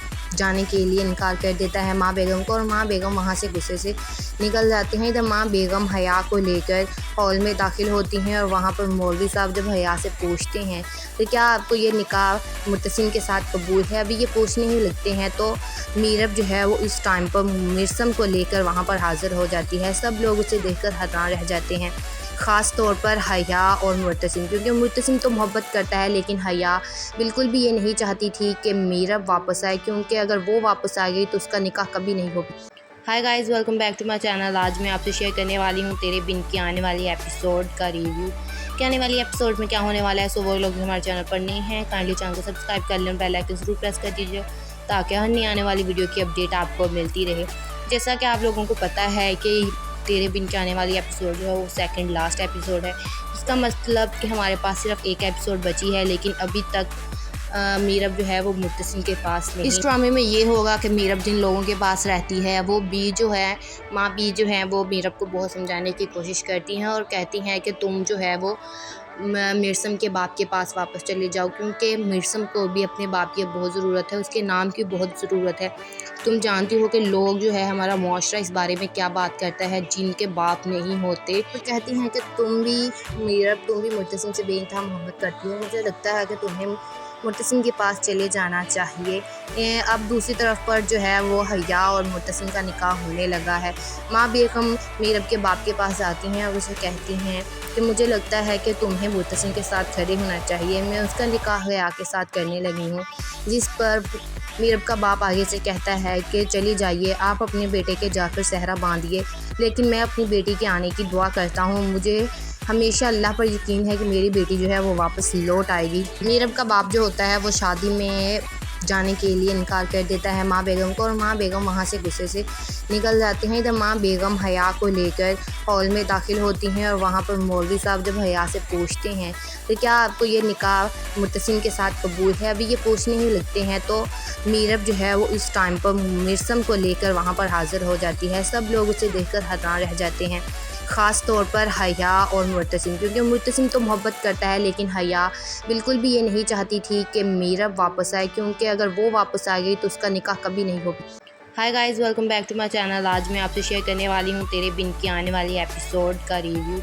[SPEAKER 1] جانے کے لیے انکار کر دیتا ہے ماں بیگم کو اور ماں بیگم وہاں سے غصے سے نکل جاتے ہیں۔ ادھر ماں بیگم حیا کو لے کر ہال میں داخل ہوتی ہیں اور وہاں پر مولوی صاحب جب حیا سے پوچھتے ہیں تو کیا آپ کو یہ نکاح مرتسم کے ساتھ قبول ہے، ابھی یہ پوچھنے ہی لگتے ہیں تو میرب جو ہے وہ اس ٹائم پر مرسم کو لے کر وہاں پر حاضر ہو جاتی ہے۔ سب لوگ اسے دیکھ کر حیران رہ جاتے ہیں، خاص طور پر حیا اور مرتسم، کیونکہ مرتسم تو محبت کرتا ہے لیکن حیا بالکل بھی یہ نہیں چاہتی تھی کہ میرب واپس آئے، کیونکہ اگر وہ واپس آ گئی تو اس کا نکاح کبھی نہیں ہوگا۔ Hi guys, welcome back to my channel. آج میں آپ سے شیئر کرنے والی ہوں تیرے بن کی آنے والی ایپیسوڈ کا ریویو کہ آنے والی ایپیسوڈ میں کیا ہونے والا ہے۔ سو وہ لوگ جو ہمارے چینل پر نہیں ہیں کائنڈلی چینل کو سبسکرائب کر لیں، بیل آئکن ضرور پریس کر دیجیے تاکہ ہر نئی آنے والی ویڈیو کی اپڈیٹ آپ کو ملتی رہے۔ جیسا کہ آپ لوگوں کو پتہ ہے کہ تیرے بن کی آنے والی ایپیسوڈ جو ہے وہ سیکنڈ لاسٹ ایپیسوڈ ہے، اس کا مطلب کہ ہمارے پاس صرف ایک ایپیسوڈ بچی ہے، لیکن ابھی تک میرب جو ہے وہ مرتسم کے پاس نہیں۔ اس ڈرامے میں یہ ہوگا کہ میرب جن لوگوں کے پاس رہتی ہے وہ بی جو ہے ماں بی جو ہیں وہ میرب کو بہت سمجھانے کی کوشش کرتی ہیں اور کہتی ہیں کہ تم جو ہے وہ مرسم کے باپ کے پاس واپس چلے جاؤ، کیونکہ مرسم کو بھی اپنے باپ کی بہت ضرورت ہے، اس کے نام کی بہت ضرورت ہے۔ تم جانتی ہو کہ لوگ جو ہے ہمارا معاشرہ اس بارے میں کیا بات کرتا ہے، جن کے باپ نہیں ہوتے۔ وہ کہتی ہیں کہ تم بھی مرتسم سے بے انتہا محبت کرتی ہو، مجھے لگتا ہے کہ تمہیں مرتسم کے پاس چلے جانا چاہیے۔ اب دوسری طرف پر جو ہے وہ حیا اور مرتسم کا نکاح ہونے لگا ہے۔ ماں بیگم میرب کے باپ کے پاس جاتی ہیں اور اسے کہتی ہیں کہ مجھے لگتا ہے کہ تمہیں مرتسم کے ساتھ کھڑے ہونا چاہیے، میں اس کا نکاح حیا کے ساتھ کرنے لگی ہوں۔ جس پر میرب کا باپ آگے سے کہتا ہے کہ چلی جائیے، آپ اپنے بیٹے کے جا کر صحرا باندھیے، لیکن میں اپنی بیٹی کے آنے کی دعا کرتا ہوں، مجھے ہمیشہ اللہ پر یقین ہے کہ میری بیٹی جو ہے وہ واپس لوٹ آئے گی۔ میرب کا باپ جو ہوتا ہے وہ شادی میں جانے کے لیے انکار کر دیتا ہے ماں بیگم کو اور ماں بیگم وہاں سے غصے سے نکل جاتے ہیں۔ ادھر ماں بیگم حیا کو لے کر ہال میں داخل ہوتی ہیں اور وہاں پر مولوی صاحب جب حیا سے پوچھتے ہیں تو کیا آپ کو یہ نکاح مرتسم کے ساتھ قبول ہے، ابھی یہ پوچھنے ہی لگتے ہیں تو میرب جو ہے وہ اس ٹائم پر مرسم کو لے کر وہاں پر حاضر ہو جاتی ہے۔ سب لوگ اسے دیکھ کر حیران رہ جاتے ہیں، خاص طور پر حیا اور مرتسم، کیونکہ مرتسم تو محبت کرتا ہے لیکن حیا بالکل بھی یہ نہیں چاہتی تھی کہ میرب واپس آئے، کیونکہ اگر وہ واپس آ گئی تو اس کا نکاح کبھی نہیں ہوگا۔ Hi guys, welcome back to my channel. آج میں آپ سے شیئر کرنے والی ہوں تیرے بن کی آنے والی ایپیسوڈ کا ریویو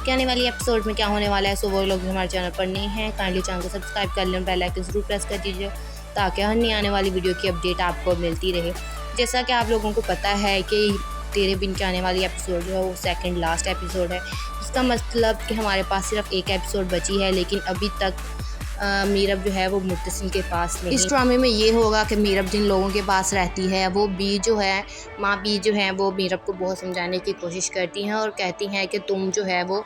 [SPEAKER 1] کہ آنے والی ایپیسوڈ میں کیا ہونے والا ہے۔ سو وہ لوگ جو ہمارے چینل پر نہیں ہیں کائنڈلی چینل کو سبسکرائب کر لیں، بیل آئکن ضرور پریس کر دیجیے تاکہ ہر نئی آنے والی ویڈیو کی اپڈیٹ آپ کو ملتی رہے۔ جیسا کہ آپ لوگوں کو پتہ ہے کہ تیرے بن کی آنے والی ایپیسوڈ جو ہے وہ سیکنڈ لاسٹ ایپیسوڈ ہے، اس کا مطلب کہ ہمارے پاس صرف ایک ایپیسوڈ بچی ہے، لیکن ابھی تک میرب جو ہے وہ مرتسم کے پاس نہیں۔ اس ڈرامے میں یہ ہوگا کہ میرب جن لوگوں کے پاس رہتی ہے وہ بی جو ہے ماں بی جو ہیں وہ میرب کو بہت سمجھانے کی کوشش کرتی ہیں اور کہتی ہیں کہ تم جو ہے وہ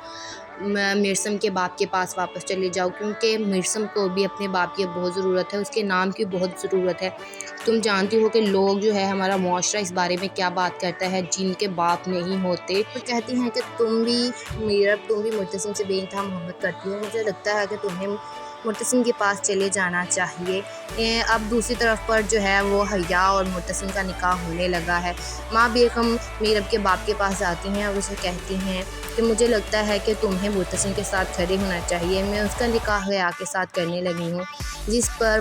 [SPEAKER 1] مرسم کے باپ کے پاس واپس چلے جاؤ، کیونکہ مرسم کو بھی اپنے باپ کی بہت ضرورت ہے، اس کے نام کی بہت ضرورت ہے۔ تم جانتی ہو کہ لوگ جو ہے ہمارا معاشرہ اس بارے میں کیا بات کرتا ہے، جن کے باپ نہیں ہوتے۔ وہ کہتی ہیں کہ تم بھی مرتسم سے بے انتہا محبت کرتی ہو، مجھے لگتا ہے کہ تمہیں مرتسم کے پاس چلے جانا چاہیے۔ اب دوسری طرف پر جو ہے وہ حیا اور مرتسم کا نکاح ہونے لگا ہے۔ ماں بیگم میرب کے باپ کے پاس جاتی ہیں اور اسے کہتی ہیں کہ مجھے لگتا ہے کہ تمہیں مرتسم کے ساتھ کھڑے ہونا چاہیے، میں اس کا نکاح حیا کے ساتھ کرنے لگی ہوں۔ جس پر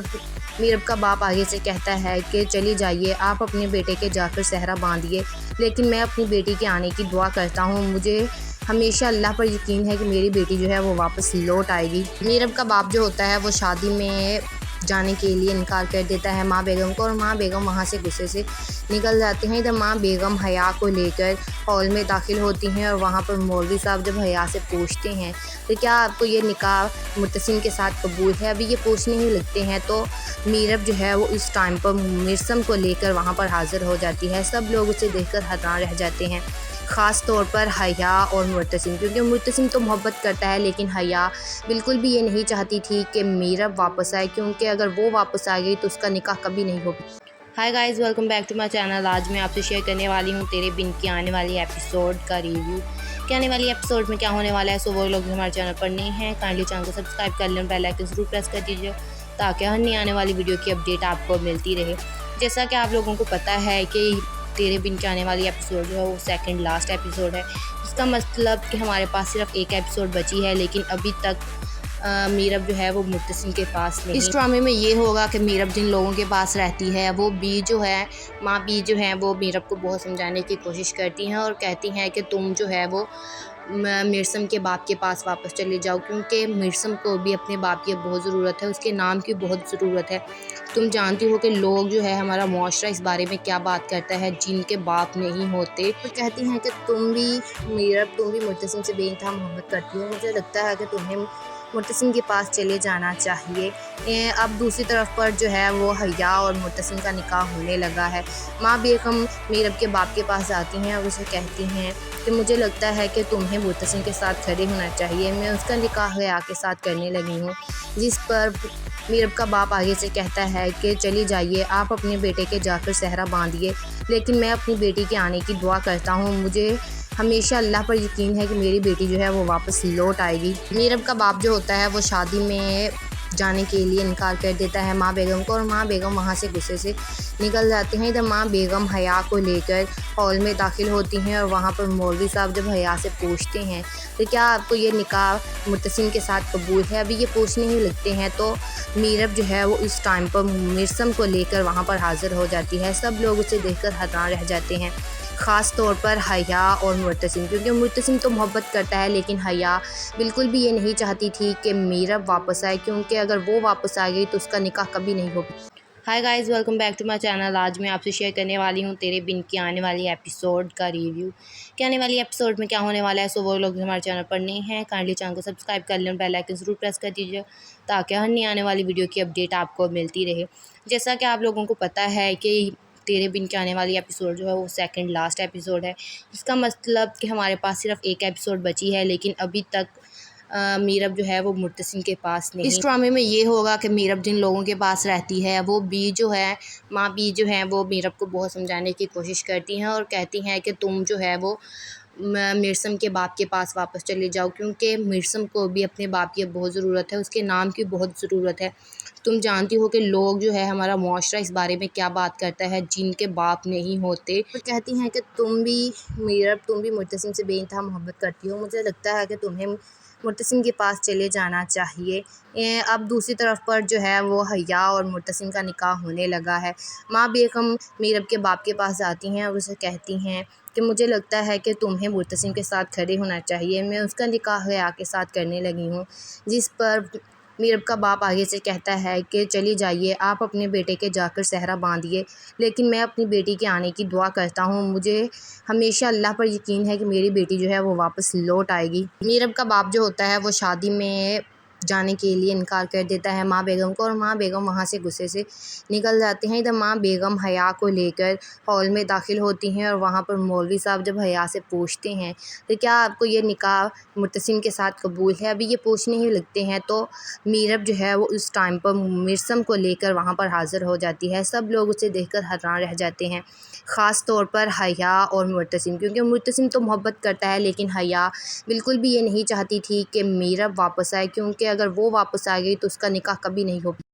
[SPEAKER 1] میرب کا باپ آگے سے کہتا ہے کہ چلی جائیے، آپ اپنے بیٹے کے جا کر صحرا باندھیے، لیکن میں اپنی بیٹی کے آنے کی دعا کرتا ہوں، مجھے ہمیشہ اللہ پر یقین ہے کہ میری بیٹی جو ہے وہ واپس لوٹ آئے گی۔ میرب کا باپ جو ہوتا ہے وہ شادی میں جانے کے لیے انکار کر دیتا ہے ماں بیگم کو اور ماں بیگم وہاں سے غصے سے نکل جاتے ہیں۔ ادھر ماں بیگم حیا کو لے کر ہال میں داخل ہوتی ہیں اور وہاں پر مولوی صاحب جب حیا سے پوچھتے ہیں تو کیا آپ کو یہ نکاح مرتسم کے ساتھ قبول ہے، ابھی یہ پوچھنے ہی لگتے ہیں تو میرب جو ہے وہ اس ٹائم پر مرسم کو لے کر وہاں پر حاضر ہو جاتی ہے۔ سب لوگ اسے دیکھ کر حیران رہ جاتے ہیں، خاص طور پر حیا اور مرتسم، کیونکہ مرتسم تو محبت کرتا ہے لیکن حیا بالکل بھی یہ نہیں چاہتی تھی کہ میرب واپس آئے، کیونکہ اگر وہ واپس آ گئی تو اس کا نکاح کبھی نہیں ہوگا۔ Hi guys, welcome back to my channel. آج میں آپ سے شیئر کرنے والی ہوں تیرے بن کی آنے والی ایپیسوڈ کا ریویو کہ آنے والی ایپیسوڈ میں کیا ہونے والا ہے۔ سو وہ لوگ جو ہمارے چینل پر نہیں ہیں کائنڈلی چینل کو سبسکرائب کر لیں، بیل آئکن ضرور پریس کر دیجیے تاکہ ہر نئی آنے والی ویڈیو کی اپڈیٹ آپ کو ملتی رہے۔ جیسا کہ آپ لوگوں کو پتہ ہے کہ تیرے بن کی آنے والی ایپیسوڈ جو ہے وہ سیکنڈ لاسٹ ایپیسوڈ ہے، اس کا مطلب کہ ہمارے پاس صرف ایک ایپیسوڈ بچی ہے، لیکن ابھی تک میرب جو ہے وہ مرتسم کے پاس نہیں۔ اس ڈرامے میں یہ ہوگا کہ میرب جن لوگوں کے پاس رہتی ہے وہ بی جو ہے ماں بی جو ہیں وہ میرب کو بہت سمجھانے کی کوشش کرتی ہیں اور کہتی ہیں کہ تم جو ہے وہ میرسم کے باپ کے پاس واپس چلے جاؤ، کیونکہ میرسم کو بھی اپنے باپ کی بہت ضرورت ہے، اس کے نام کی بہت ضرورت ہے۔ تم جانتی ہو کہ لوگ جو ہے ہمارا معاشرہ اس بارے میں کیا بات کرتا ہے جن کے باپ نہیں ہوتے۔ وہ کہتی ہیں کہ تم بھی مرتسم سے بے انتہا محبت کرتی ہو، مجھے لگتا ہے کہ تمہیں مرتسم کے پاس چلے جانا چاہیے۔ اب دوسری طرف پر جو ہے وہ حیا اور مرتسم کا نکاح ہونے لگا ہے۔ ماں بیگم میرب کے باپ کے پاس آتی ہیں اور اسے کہتی ہیں کہ مجھے لگتا ہے کہ تمہیں مرتسم کے ساتھ کھڑے ہونا چاہیے، میں اس کا نکاح حیا کے ساتھ کرنے لگی ہوں۔ جس پر میرب کا باپ آگے سے کہتا ہے کہ چلی جائیے، آپ اپنے بیٹے کے جا کر صحرا باندھیے، لیکن میں اپنی بیٹی کے آنے کی دعا کرتا ہوں، مجھے ہمیشہ اللہ پر یقین ہے کہ میری بیٹی جو ہے وہ واپس لوٹ آئے گی۔ میرب کا باپ جو ہوتا ہے وہ شادی میں جانے کے لیے انکار کر دیتا ہے ماں بیگم کو، اور ماں بیگم وہاں سے غصے سے نکل جاتے ہیں۔ ادھر ماں بیگم حیا کو لے کر ہال میں داخل ہوتی ہیں اور وہاں پر مولوی صاحب جب حیا سے پوچھتے ہیں تو کیا آپ کو یہ نکاح مرتسم کے ساتھ قبول ہے، ابھی یہ پوچھنے ہی لگتے ہیں تو میرب جو ہے وہ اس ٹائم پر میرسم کو لے کر وہاں پر حاضر ہو جاتی ہے۔ سب لوگ اسے دیکھ کر حیران رہ جاتے ہیں، خاص طور پر حیا اور مرتسم، کیونکہ مرتسم تو محبت کرتا ہے لیکن حیا بالکل بھی یہ نہیں چاہتی تھی کہ میرب واپس آئے، کیونکہ اگر وہ واپس آ گئی تو اس کا نکاح کبھی نہیں ہوگا۔ Hi guys, welcome back to my channel. آج میں آپ سے شیئر کرنے والی ہوں تیرے بن کی آنے والی ایپیسوڈ کا ریویو کہ آنے والی ایپیسوڈ میں کیا ہونے والا ہے۔ سو وہ لوگ ہمارے چینل پر نہیں ہیں کائنڈلی چینل کو سبسکرائب کر لیں، بیل آئکن ضرور پریس کر دیجیے تاکہ ہر نئی آنے والی ویڈیو کی اپڈیٹ آپ کو ملتی رہے۔ جیسا کہ آپ لوگوں کو پتہ ہے کہ تیرے بن کے آنے والی ایپیسوڈ جو ہے وہ سیکنڈ لاسٹ ایپیسوڈ ہے، جس کا مطلب کہ ہمارے پاس صرف ایک ایپیسوڈ بچی ہے، لیکن ابھی تک میرب جو ہے وہ مرتسم کے پاس نہیں۔ اس ڈرامے میں یہ ہوگا کہ میرب جن لوگوں کے پاس رہتی ہے وہ بی جو ہے ماں بی جو ہیں وہ میرب کو بہت سمجھانے کی کوشش کرتی ہیں اور کہتی ہیں کہ تم جو ہے وہ میرسم کے باپ کے پاس واپس چلے جاؤ، کیونکہ میرسم کو بھی اپنے باپ کی بہت ضرورت ہے، اس کے نام کی بہت ضرورت ہے۔ تم جانتی ہو کہ لوگ جو ہے ہمارا معاشرہ اس بارے میں کیا بات کرتا ہے جن کے باپ نہیں ہوتے۔ وہ کہتی ہیں کہ تم بھی مرتسم سے بے انتہا محبت کرتی ہو، مجھے لگتا ہے کہ تمہیں مرتسم کے پاس چلے جانا چاہیے۔ اب دوسری طرف پر جو ہے وہ حیا اور مرتسم کا نکاح ہونے لگا ہے۔ ماں بیگم میرب کے باپ کے پاس آتی ہیں اور اسے کہتی ہیں کہ مجھے لگتا ہے کہ تمہیں مرتسم کے ساتھ کھڑے ہونا چاہیے، میں اس کا نکاح حیا کے ساتھ کرنے لگی ہوں۔ جس پر میرب کا باپ آگے سے کہتا ہے کہ چلی جائیے، آپ اپنے بیٹے کے جا کر صحرا باندھیے، لیکن میں اپنی بیٹی کے آنے کی دعا کرتا ہوں، مجھے ہمیشہ اللہ پر یقین ہے کہ میری بیٹی جو ہے وہ واپس لوٹ آئے گی۔ میرب کا باپ جو ہوتا ہے وہ شادی میں جانے کے لیے انکار کر دیتا ہے ماں بیگم کو، اور ماں بیگم وہاں سے غصے سے نکل جاتے ہیں۔ ادھر ماں بیگم حیا کو لے کر ہال میں داخل ہوتی ہیں اور وہاں پر مولوی صاحب جب حیا سے پوچھتے ہیں تو کیا آپ کو یہ نکاح مرتسم کے ساتھ قبول ہے، ابھی یہ پوچھنے ہی لگتے ہیں تو میرب جو ہے وہ اس ٹائم پر میرسم کو لے کر وہاں پر حاضر ہو جاتی ہے۔ سب لوگ اسے دیکھ کر حیران رہ جاتے ہیں، خاص طور پر حیا اور مرتسم، کیونکہ مرتسم تو محبت کرتا ہے لیکن حیا بالکل بھی یہ نہیں چاہتی تھی کہ میرب واپس آئے، کیونکہ اگر وہ واپس آ گئی تو اس کا نکاح کبھی نہیں ہوگا۔